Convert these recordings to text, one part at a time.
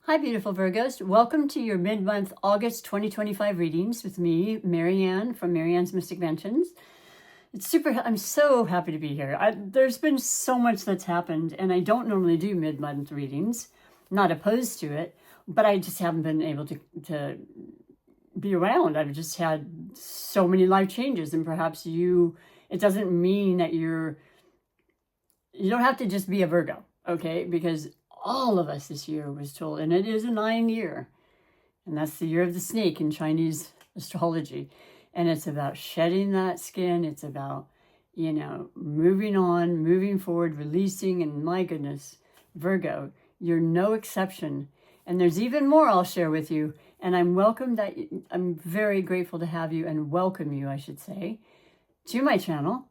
Hi, beautiful Virgos. Welcome to your mid-month August 2025 readings with me, Marianne from Marianne's Mystic Mansions. I'm so happy to be here. There's been so much that's happened, and I don't normally do mid-month readings. Not opposed to it, but I just haven't been able to be around. I've just had so many life changes, and perhaps it doesn't mean that you don't have to just be a Virgo, okay? Because all of us this year was told, and it is a 9 year, and that's the year of the snake in Chinese astrology. And it's about shedding that skin. It's about, moving on, moving forward, releasing. And my goodness, Virgo, you're no exception. And there's even more I'll share with you. And I'm very grateful to have you and welcome you, I should say, to my channel.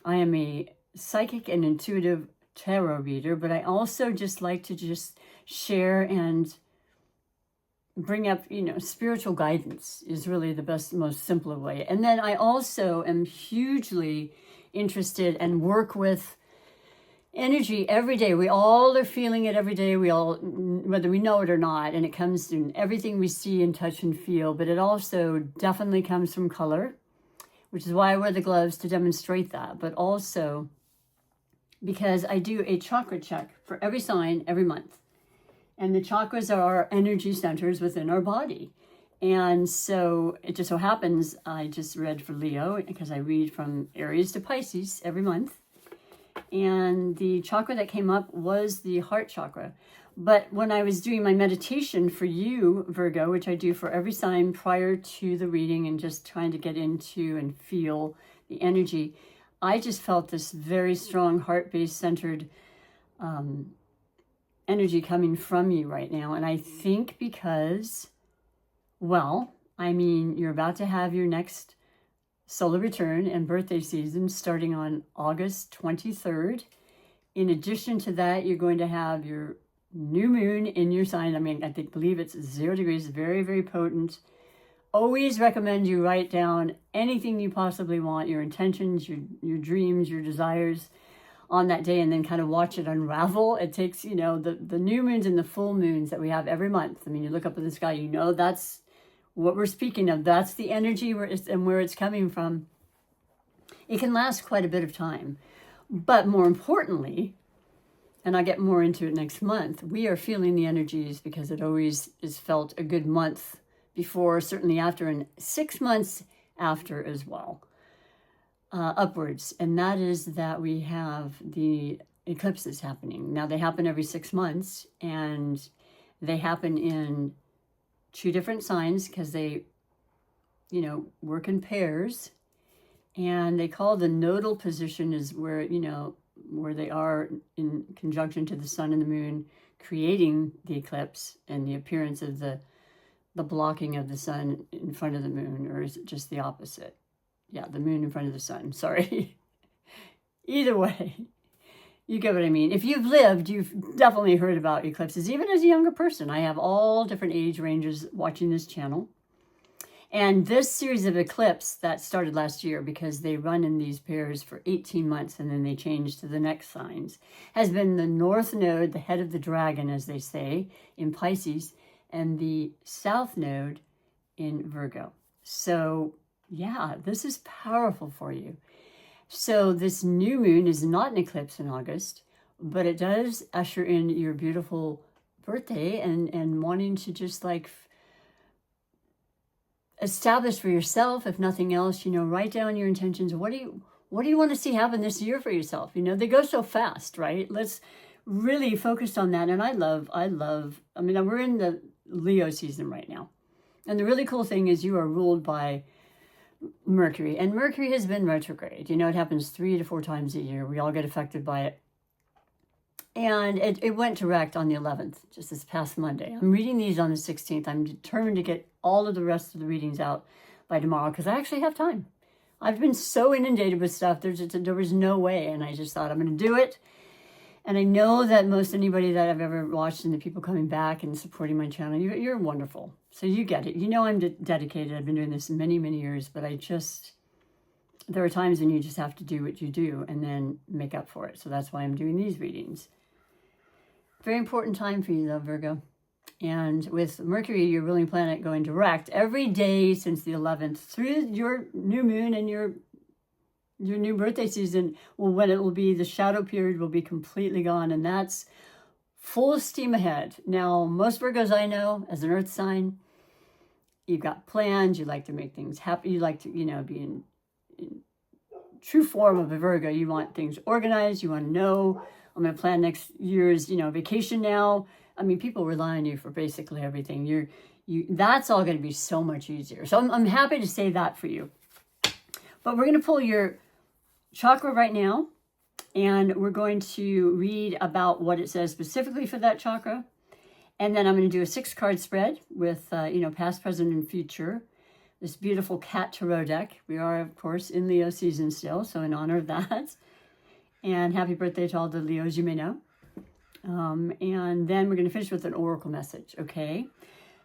I am a psychic and intuitive tarot reader, but I also just like to share and bring up, spiritual guidance is really the best, most simpler way. And then I also am hugely interested and work with energy every day. We all are feeling it every day. We all, whether we know it or not, and it comes in everything we see and touch and feel, but it also definitely comes from color, which is why I wear the gloves to demonstrate that, but also because I do a chakra check for every sign every month. And the chakras are our energy centers within our body. And so it just so happens I just read for Leo because I read from Aries to Pisces every month. And the chakra that came up was the heart chakra. But when I was doing my meditation for you, Virgo, which I do for every sign prior to the reading and just trying to get into and feel the energy, I just felt this very strong heart-based centered energy coming from you right now. And I think because, you're about to have your next solar return and birthday season starting on August 23rd. In addition to that, you're going to have your new moon in your sign. I believe it's 0 degrees, very, very potent. Always recommend you write down anything you possibly want, your intentions, your dreams, your desires on that day, and then kind of watch it unravel. It takes, the new moons and the full moons that we have every month. You look up in the sky, that's what we're speaking of. That's the energy where it's coming from. It can last quite a bit of time. But more importantly, and I'll get more into it next month, we are feeling the energies because it always is felt a good month before, certainly after, and 6 months after as well, upwards. And that is that we have the eclipses happening. Now, they happen every 6 months, and they happen in 2 different signs because they, work in pairs. And they call the nodal position is where, where they are in conjunction to the sun and the moon, creating the eclipse and the appearance of the blocking of the sun in front of the moon, or is it just the opposite? Yeah, the moon in front of the sun, sorry. Either way, you get what I mean. If you've lived, you've definitely heard about eclipses, even as a younger person. I have all different age ranges watching this channel. And this series of eclipse that started last year, because they run in these pairs for 18 months and then they change to the next signs, has been the North Node, the head of the dragon, as they say, in Pisces, and the South Node in Virgo. So yeah, this is powerful for you. So this new moon is not an eclipse in August, but it does usher in your beautiful birthday and wanting to just establish for yourself, if nothing else, write down your intentions. What do you want to see happen this year for yourself? They go so fast, right? Let's really focus on that. And I love, we're in the Leo season right now. And the really cool thing is you are ruled by Mercury. And Mercury has been retrograde. It happens 3 to 4 times a year. We all get affected by it. And it went direct on the 11th, just this past Monday. I'm reading these on the 16th. I'm determined to get all of the rest of the readings out by tomorrow because I actually have time. I've been so inundated with stuff. There was no way. And I just thought I'm going to do it. And I know that most anybody that I've ever watched and the people coming back and supporting my channel, you're wonderful. So you get it. I'm dedicated. I've been doing this many, many years, but there are times when you just have to do what you do and then make up for it. So that's why I'm doing these readings. Very important time for you though, Virgo. And with Mercury, your ruling planet, going direct every day since the 11th through your new moon and your new birthday season, well, when it will be, the shadow period will be completely gone. And that's full steam ahead. Now, most Virgos I know, as an earth sign, you've got plans, you like to make things happen, you like to, be in true form of a Virgo. You want things organized, you want to know, I'm going to plan next year's, vacation now. I mean, people rely on you for basically everything. That's all going to be so much easier. So I'm happy to say that for you. But we're going to pull your chakra right now, and we're going to read about what it says specifically for that chakra. And then I'm going to do a 6-card spread with, past, present, and future. This beautiful cat tarot deck. We are, of course, in Leo season still, so in honor of that. And happy birthday to all the Leos you may know. And then we're going to finish with an oracle message, okay?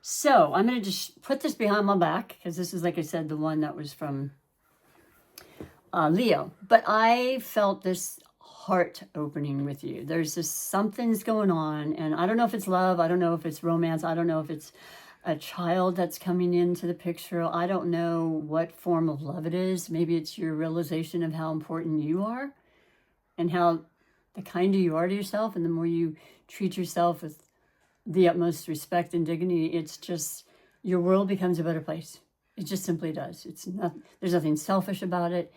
So I'm going to just put this behind my back, because this is, like I said, the one that was from Leo. But I felt this heart opening with you. There's just something's going on, and I don't know if it's love, I don't know if it's romance, I don't know if it's a child that's coming into the picture. I don't know what form of love it is. Maybe it's your realization of how important you are and how the kinder you are to yourself, and the more you treat yourself with the utmost respect and dignity, it's just, your world becomes a better place. It just simply does. There's nothing selfish about it.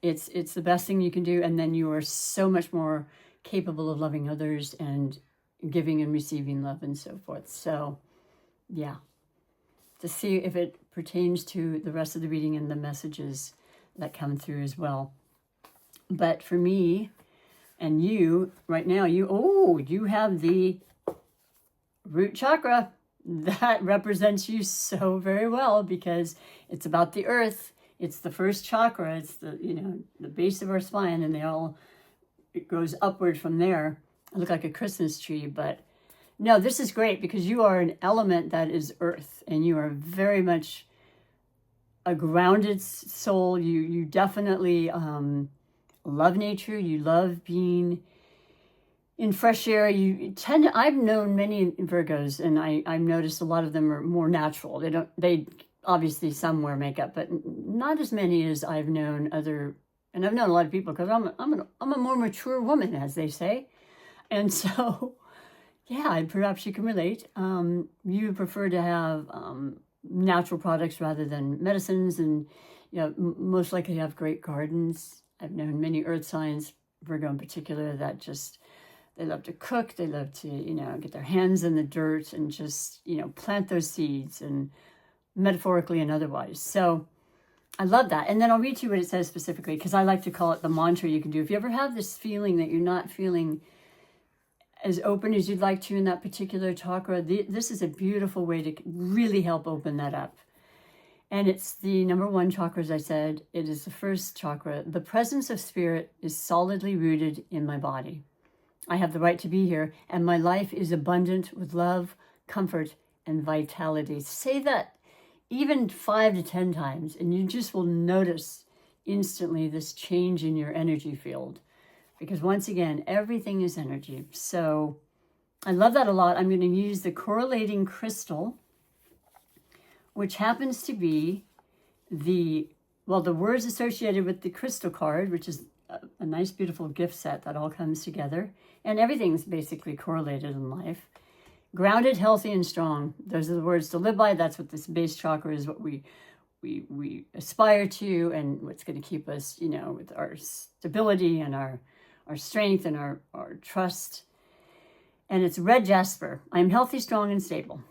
It's the best thing you can do, and then you are so much more capable of loving others and giving and receiving love and so forth. So, yeah. To see if it pertains to the rest of the reading and the messages that come through as well. But for me and you, right now, you have the root chakra. That represents you so very well, because it's about the earth. It's the first chakra. It's the base of our spine, and it goes upward from there. I look like a Christmas tree, but no, this is great because you are an element that is earth, and you are very much a grounded soul. You definitely love nature. You love being in fresh air. I've known many Virgos, and I've noticed a lot of them are more natural. They obviously some wear makeup, but not as many as I've known and I've known a lot of people, because I'm a more mature woman, as they say. And so, yeah, perhaps you can relate. You prefer to have natural products rather than medicines, and most likely have great gardens. I've known many earth signs, Virgo in particular, that just, they love to cook. They love to, get their hands in the dirt and just, plant those seeds, and metaphorically and otherwise. So I love that. And then I'll read to you what it says specifically, because I like to call it the mantra you can do. If you ever have this feeling that you're not feeling as open as you'd like to in that particular chakra, this is a beautiful way to really help open that up. And it's the number 1 chakra, as I said. It is the first chakra. The presence of spirit is solidly rooted in my body. I have the right to be here, and my life is abundant with love, comfort, and vitality. Say that even 5 to 10 times, and you just will notice instantly this change in your energy field. Because once again, everything is energy. So I love that a lot. I'm going to use the correlating crystal, which happens to be the words associated with the crystal card, which is a nice, beautiful gift set that all comes together. And everything's basically correlated in life. Grounded, healthy, and strong. Those are the words to live by. That's what this base chakra is, what we aspire to, and what's going to keep us, with our stability and our strength and our trust. And it's red jasper. I am healthy, strong, and stable.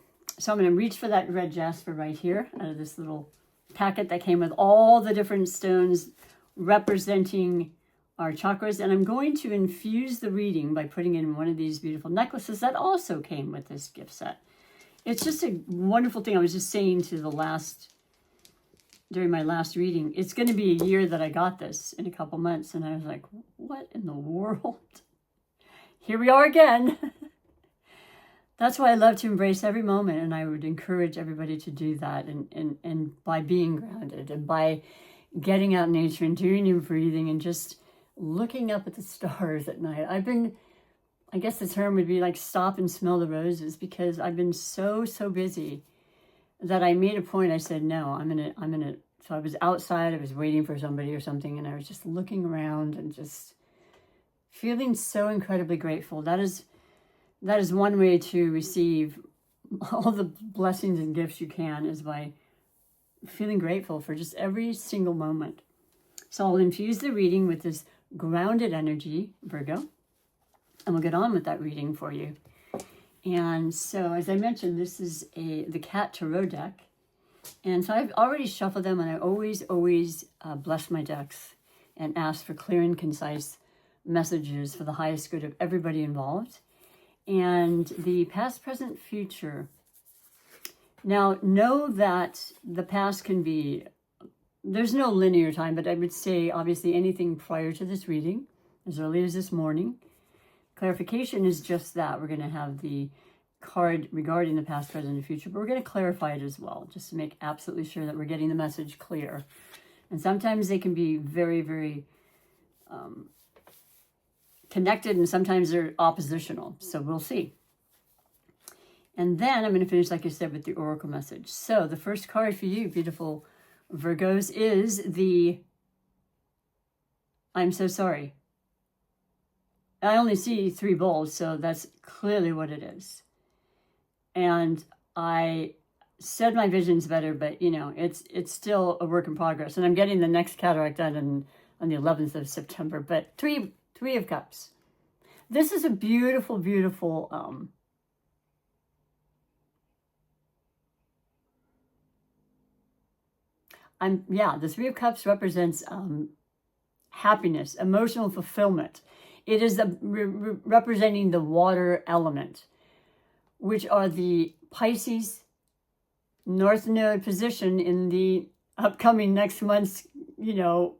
So I'm going to reach for that red jasper right here out of this little packet that came with all the different stones representing our chakras. And I'm going to infuse the reading by putting it in one of these beautiful necklaces that also came with this gift set. It's just a wonderful thing. I was just saying during my last reading, it's going to be a year that I got this, in a couple months. And I was like, what in the world? Here we are again. That's why I love to embrace every moment. And I would encourage everybody to do that. And by being grounded, and by getting out in nature and doing your breathing and just looking up at the stars at night. I've been I guess the term would be like stop and smell the roses, because I've been so busy that I made a point. I said, no, I'm gonna, so I was outside, I was waiting for somebody or something, and I was just looking around and just feeling so incredibly grateful. That is one way to receive all the blessings and gifts you can, is by feeling grateful for just every single moment. So I'll infuse the reading with this grounded energy, Virgo, and we'll get on with that reading for you. And so, as I mentioned, this is the Cat Tarot deck. And so I've already shuffled them, and I always bless my decks and ask for clear and concise messages for the highest good of everybody involved. And the past, present, future. Now, know that the past can be, there's no linear time, but I would say obviously anything prior to this reading, as early as this morning. Clarification is just that. We're going to have the card regarding the past, present, and future, but we're going to clarify it as well, just to make absolutely sure that we're getting the message clear. And sometimes they can be very connected, and sometimes they're oppositional. So we'll see. And then I'm going to finish, like I said, with the oracle message. So the first card for you, beautiful Virgos, is the I'm so sorry. I only see 3 bowls, so that's clearly what it is. And I said my vision's better, but you know, it's still a work in progress. And I'm getting the next cataract done on the 11th of September. But three of Cups. This is a beautiful the 3 of Cups represents happiness, emotional fulfillment. It is representing the water element, which are the Pisces North Node position in the upcoming next month's, you know,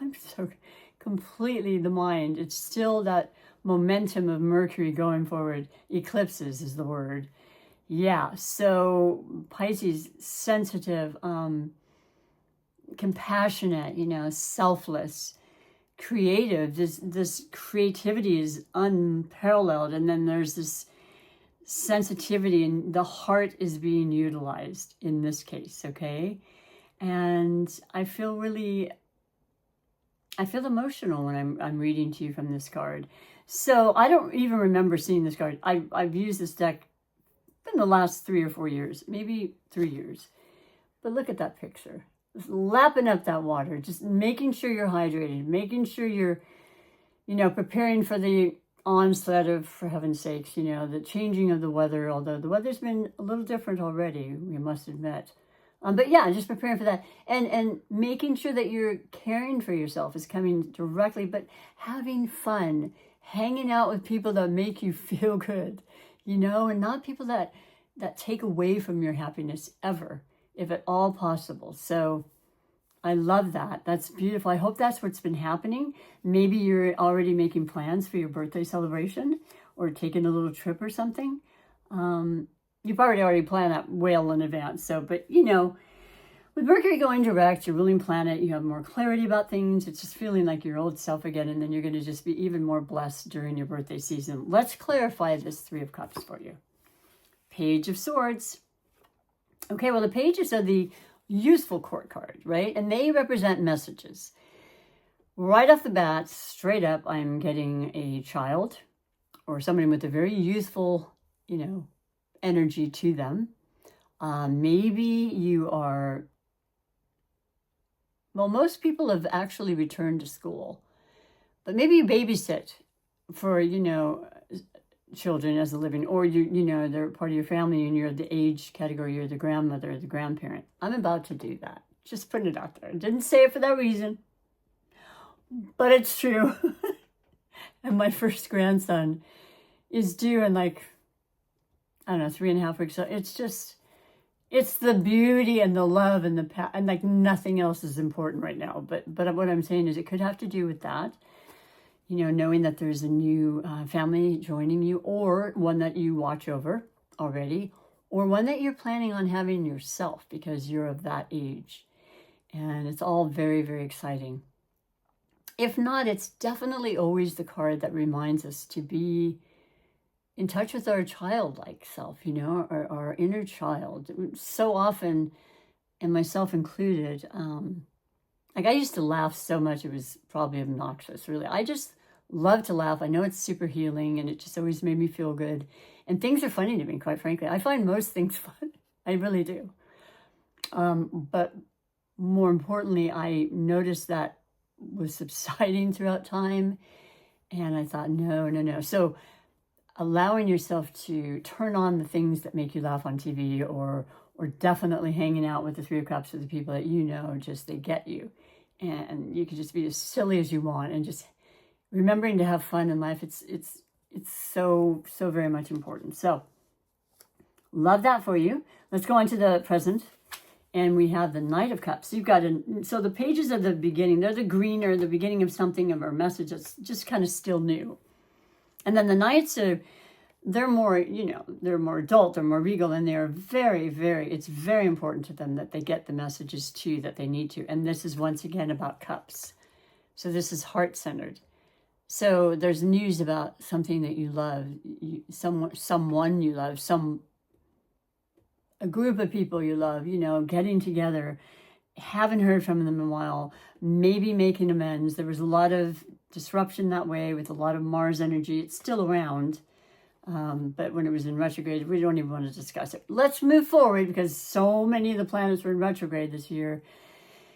I'm so completely the mind. It's still that momentum of Mercury going forward. Eclipses is the word. Yeah, so Pisces, sensitive, compassionate, you know, selfless, creative. This creativity is unparalleled. And then there's this sensitivity, and the heart is being utilized in this case, okay? And I feel emotional when I'm reading to you from this card. So I don't even remember seeing this card. I've used this deck in the last 3 or 4 years, maybe 3 years. But look at that picture. Just lapping up that water, just making sure you're hydrated, making sure you're, you know, preparing for the onslaught of, for heaven's sakes, you know, the changing of the weather, although the weather's been a little different already, we must admit. But yeah, just preparing for that. And making sure that you're caring for yourself is coming directly, but having fun, hanging out with people that make you feel good, you know, and not people that take away from your happiness ever, if at all possible. So I love that. That's beautiful. I hope that's what's been happening. Maybe you're already making plans for your birthday celebration or taking a little trip or something. You've already planned that well in advance. So, but you know, with Mercury going direct, your ruling planet, you have more clarity about things. It's just feeling like your old self again, and then you're going to just be even more blessed during your birthday season. Let's clarify this 3 of Cups for you. Page of Swords. Okay, well, the pages are the useful court card, right? And they represent messages. Right off the bat, straight up, I'm getting a child or somebody with a very youthful, you know, energy to them. Maybe you are, well, most people have actually returned to school, but maybe you babysit for, you know, children as a living, or you know, they're part of your family and you're the age category, you're the grandmother or the grandparent. I'm about to do that. Just putting it out there. I didn't say it for that reason, but it's true. And my first grandson is due in like, I don't know, 3.5 weeks. So it's the beauty and the love and and like nothing else is important right now. But what I'm saying is it could have to do with that. You know, knowing that there's a new family joining you, or one that you watch over already, or one that you're planning on having yourself because you're of that age. And it's all very, very exciting. If not, it's definitely always the card that reminds us to be in touch with our childlike self, you know, our inner child. So often, and myself included, like I used to laugh so much, it was probably obnoxious, really. I just love to laugh. I know it's super healing and it just always made me feel good. And things are funny to me, quite frankly. I find most things fun. I really do. But more importantly, I noticed that was subsiding throughout time. And I thought, no, no, no. So allowing yourself to turn on the things that make you laugh on TV, or definitely hanging out with the Three of Cups with the people that you know, just they get you. And you can just be as silly as you want, and just remembering to have fun in life. It's so very much important. So love that for you. Let's go on to the present. And we have the Knight of Cups. You've got so the pages of the beginning, they're the green, or the beginning of something, of our message that's just kind of still new. And then the Knights are, they're more, you know, they're more adult, they're more regal, and they're it's very important to them that they get the messages too that they need to. And this is once again about cups. So this is heart-centered. So there's news about something that you love, someone you love, a group of people you love, you know, getting together, haven't heard from them in a while, maybe making amends. There was a lot of disruption that way with a lot of Mars energy. It's still around, but when it was in retrograde, we don't even want to discuss it. Let's move forward, because so many of the planets were in retrograde this year.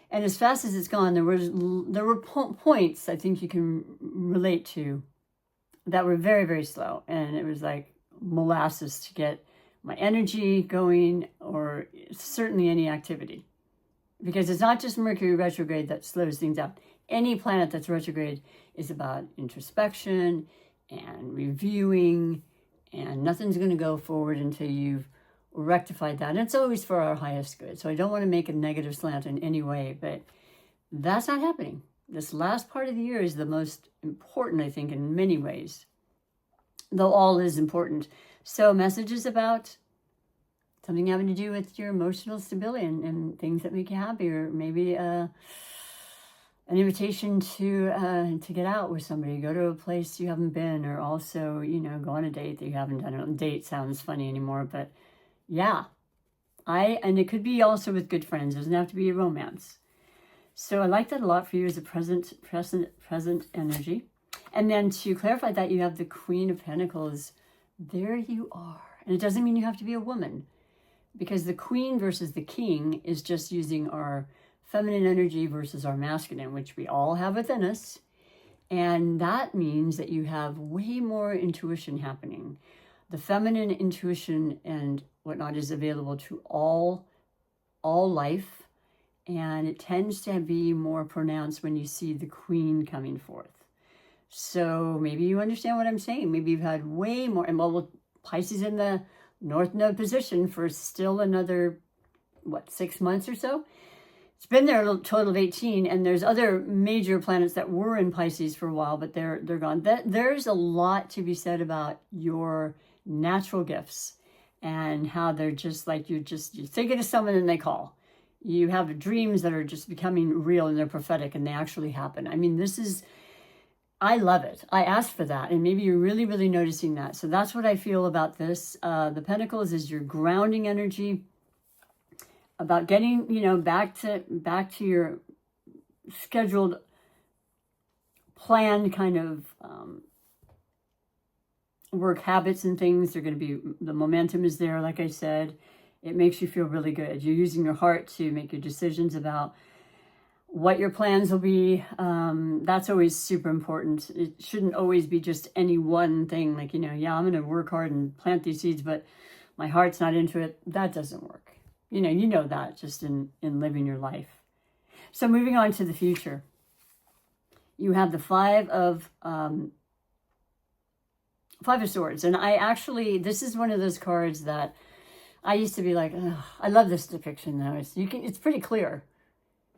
And as fast as it's gone, there were points I think you can relate to that were very slow. And it was like molasses to get my energy going, or certainly any activity. Because it's not just Mercury retrograde that slows things down. Any planet that's retrograde is about introspection and reviewing, and nothing's going to go forward until you've rectified that. And it's always for our highest good. So I don't want to make a negative slant in any way, but that's not happening. This last part of the year is the most important, I think, in many ways, though all is important. So messages about something having to do with your emotional stability and things that make you happy, or maybe an invitation to get out with somebody, go to a place you haven't been, or also, you know, go on a date that you haven't done. I don't, date sounds funny anymore, but yeah, and it could be also with good friends. It doesn't have to be a romance. So I like that a lot for you as a present energy. And then to clarify that, you have the Queen of Pentacles. There you are. And it doesn't mean you have to be a woman, because the Queen versus the King is just using our feminine energy versus our masculine, which we all have within us. And that means that you have way more intuition happening. The feminine intuition and whatnot is available to all life. And it tends to be more pronounced when you see the Queen coming forth. So maybe you understand what I'm saying. Maybe you've had way more, and well, Pisces in the North Node position for still another, 6 months or so? It's been there a total of 18, and there's other major planets that were in Pisces for a while, but they're gone. There's a lot to be said about your natural gifts and how they're just like, you're thinking of someone and they call. You have dreams that are just becoming real, and they're prophetic, and they actually happen. I mean, I love it. I asked for that, and maybe you're really noticing that. So that's what I feel about this. The Pentacles is your grounding energy, about getting, you know, back to your scheduled, planned kind of work habits and things. They're going to be, the momentum is there, like I said. It makes you feel really good. You're using your heart to make your decisions about what your plans will be. That's always super important. It shouldn't always be just any one thing, like, you know, yeah, I'm going to work hard and plant these seeds, but my heart's not into it. That doesn't work. You know that just in living your life. So moving on to the future, you have the Five of Swords. And this is one of those cards that I used to be like, I love this depiction though. It's pretty clear.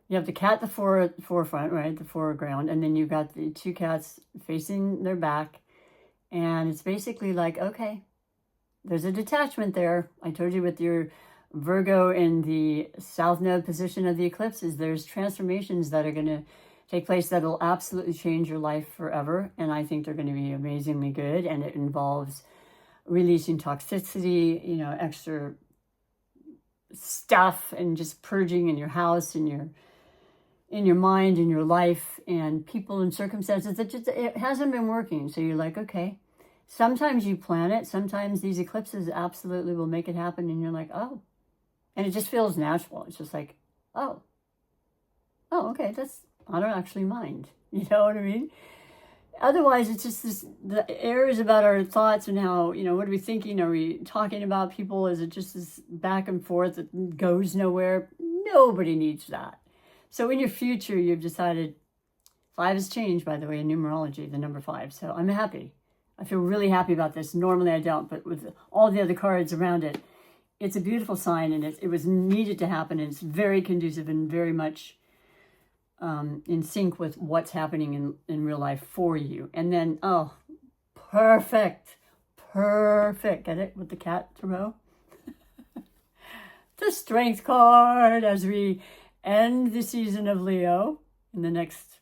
You have the cat, the forefront, right? The foreground. And then you've got the two cats facing their back. And it's basically like, okay, there's a detachment there. I told you with your Virgo in the South Node position of the eclipses, there's transformations that are going to take place that will absolutely change your life forever. And I think they're going to be amazingly good. And it involves releasing toxicity, you know, extra stuff, and just purging in your house, in your mind, in your life, and people and circumstances that just, it hasn't been working. So you're like, okay, sometimes you plan it. Sometimes these eclipses absolutely will make it happen. And you're like, oh, and it just feels natural. It's just like, oh, okay, I don't actually mind. You know what I mean? Otherwise, it's just the errors about our thoughts and how, you know, what are we thinking? Are we talking about people? Is it just this back and forth that goes nowhere? Nobody needs that. So in your future, you've decided, 5 has changed, by the way, in numerology, the number 5. So I'm happy. I feel really happy about this. Normally I don't, but with all the other cards around it, it's a beautiful sign, and it was needed to happen. And it's very conducive and very much in sync with what's happening in real life for you. And then, oh, perfect. Get it with the cat throw? The Strength card as we end the season of Leo in the next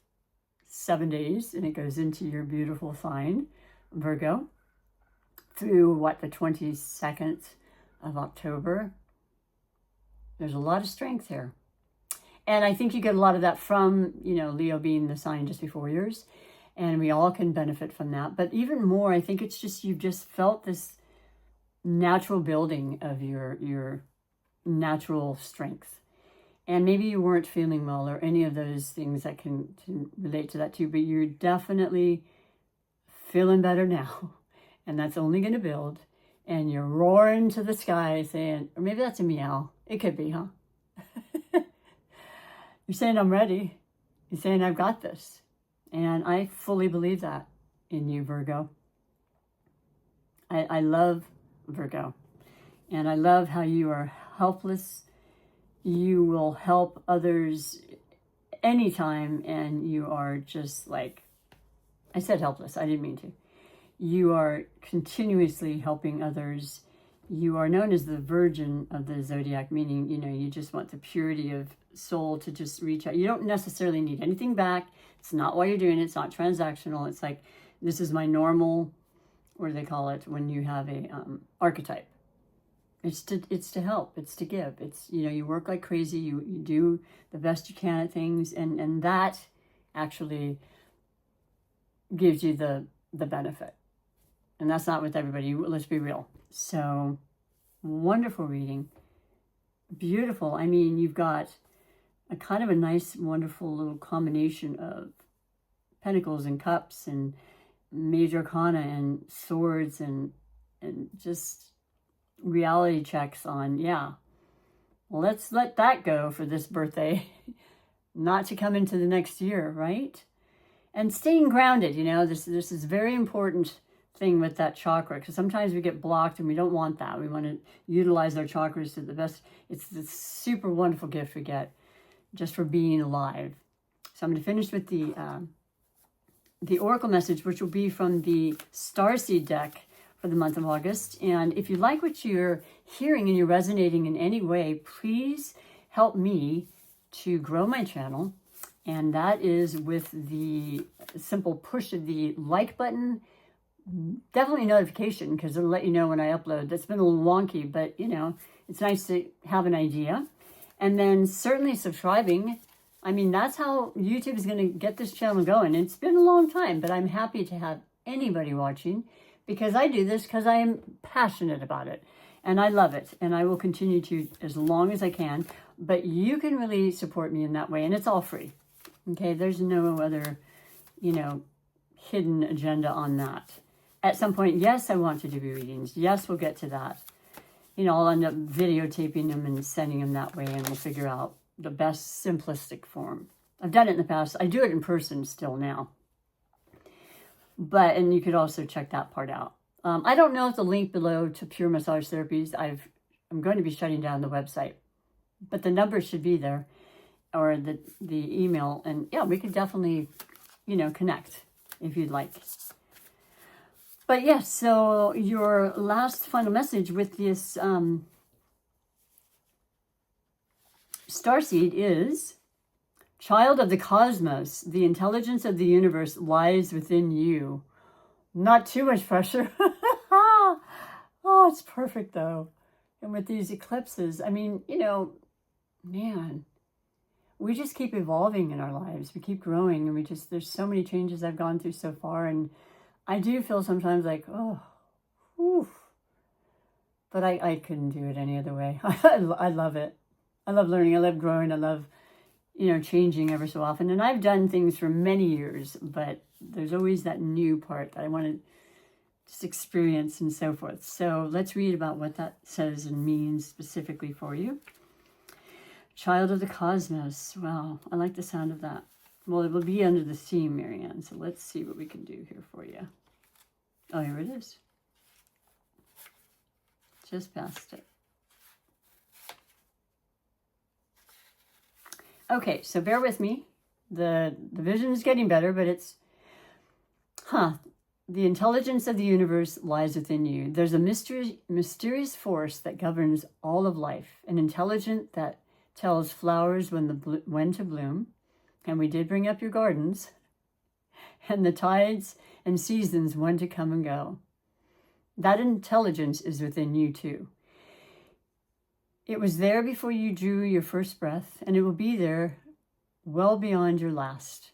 7 days. And it goes into your beautiful sign, Virgo, through the 22nd of October. There's a lot of strength here. And I think you get a lot of that from, you know, Leo being the sign just before yours. And we all can benefit from that. But even more, I think it's just, you've just felt this natural building of your natural strength. And maybe you weren't feeling well or any of those things that can relate to that too. But you're definitely feeling better now. And that's only going to build. And you're roaring to the sky saying, or maybe that's a meow. It could be, huh? You're saying, I'm ready. You're saying, I've got this. And I fully believe that in you, Virgo. I love Virgo. And I love how you are helpless. You will help others anytime. And you are just like, I said helpless. I didn't mean to. You are continuously helping others. You are known as the Virgin of the Zodiac, meaning, you know, you just want the purity of soul to just reach out. You don't necessarily need anything back. It's not why you're doing it. It's not transactional. It's like, this is my normal, what do they call it when you have a archetype? It's to help. It's to give. It's, you know, you work like crazy. You do the best you can at things, and that actually gives you the benefit. And that's not with everybody. Let's be real. So, wonderful reading. Beautiful. I mean, you've got a kind of a nice, wonderful little combination of pentacles and cups and major arcana and swords and just reality checks on, yeah, let's let that go for this birthday, not to come into the next year, right? And staying grounded, you know, this is very important thing with that chakra, because sometimes we get blocked and we don't want that. We want to utilize our chakras to the best. It's the super wonderful gift we get just for being alive. So I'm going to finish with the oracle message, which will be from the Starseed deck for the month of August. And if you like what you're hearing and you're resonating in any way, please help me to grow my channel. And that is with the simple push of the like button. Definitely notification, because it'll let you know when I upload. That's been a little wonky, but you know, it's nice to have an idea. And then certainly subscribing. I mean, that's how YouTube is going to get this channel going. It's been a long time, but I'm happy to have anybody watching, because I do this because I am passionate about it and I love it, and I will continue to as long as I can. But you can really support me in that way, and it's all free. Okay, there's no other, you know, hidden agenda on that. At some point, yes, I want to do readings. Yes, we'll get to that. You know, I'll end up videotaping them and sending them that way, and we'll figure out the best simplistic form. I've done it in the past. I do it in person still now. But, and you could also check that part out. I don't know if the link below to Pure Massage Therapies, I'm going to be shutting down the website. But the number should be there, or the email. And yeah, we could definitely, you know, connect if you'd like. But yes, so your last final message with this Starseed is Child of the cosmos, the intelligence of the universe lies within you. Not too much pressure. Oh, it's perfect though. And with these eclipses, I mean, you know, man, we just keep evolving in our lives. We keep growing, and there's so many changes I've gone through so far. And I do feel sometimes like, oh, whew. But I couldn't do it any other way. I love it. I love learning. I love growing. I love, you know, changing ever so often. And I've done things for many years, but there's always that new part that I want to just experience and so forth. So let's read about what that says and means specifically for you. Child of the cosmos. Wow, I like the sound of that. Well, it will be under the theme, Marianne. So let's see what we can do here for you. Oh, here it is. Just past it. Okay, so bear with me. The vision is getting better, but it's, the intelligence of the universe lies within you. There's a mysterious force that governs all of life, an intelligence that tells flowers when to bloom, and we did bring up your gardens, and the tides and seasons when to come and go. That intelligence is within you too. It was there before you drew your first breath, and it will be there well beyond your last.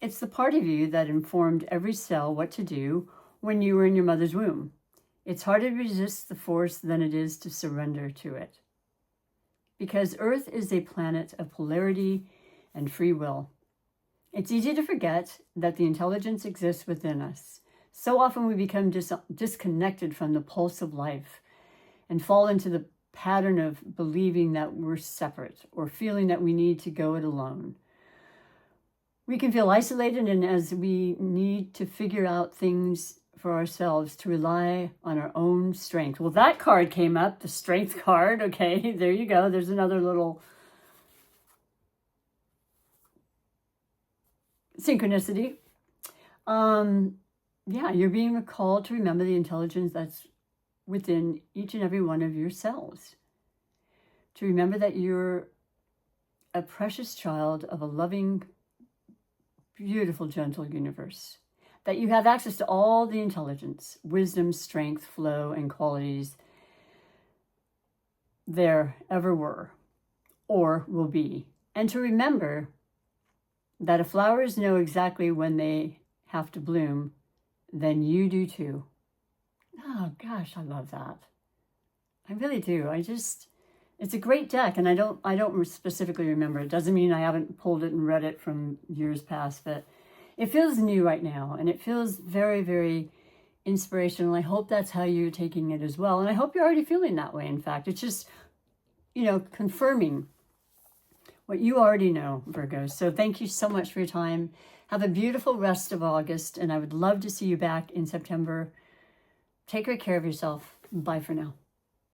It's the part of you that informed every cell what to do when you were in your mother's womb. It's harder to resist the force than it is to surrender to it. Because Earth is a planet of polarity and free will. It's easy to forget that the intelligence exists within us. So often we become disconnected from the pulse of life and fall into the pattern of believing that we're separate or feeling that we need to go it alone. We can feel isolated, and as we need to figure out things for ourselves, to rely on our own strength. Well, that card came up, the strength card. Okay, there you go. There's another little synchronicity. Yeah, you're being called to remember the intelligence that's within each and every one of your cells. To remember that you're a precious child of a loving, beautiful, gentle universe. That you have access to all the intelligence, wisdom, strength, flow, and qualities there ever were or will be. And to remember that if flowers know exactly when they have to bloom, then you do too. Oh gosh, I love that. I really do. It's a great deck, and I don't specifically remember. It doesn't mean I haven't pulled it and read it from years past, but it feels new right now, and it feels very, very inspirational. I hope that's how you're taking it as well, and I hope you're already feeling that way. In fact, it's just, you know, confirming what you already know, Virgo. So thank you so much for your time. Have a beautiful rest of August, and I would love to see you back in September. Take great care of yourself. Bye for now.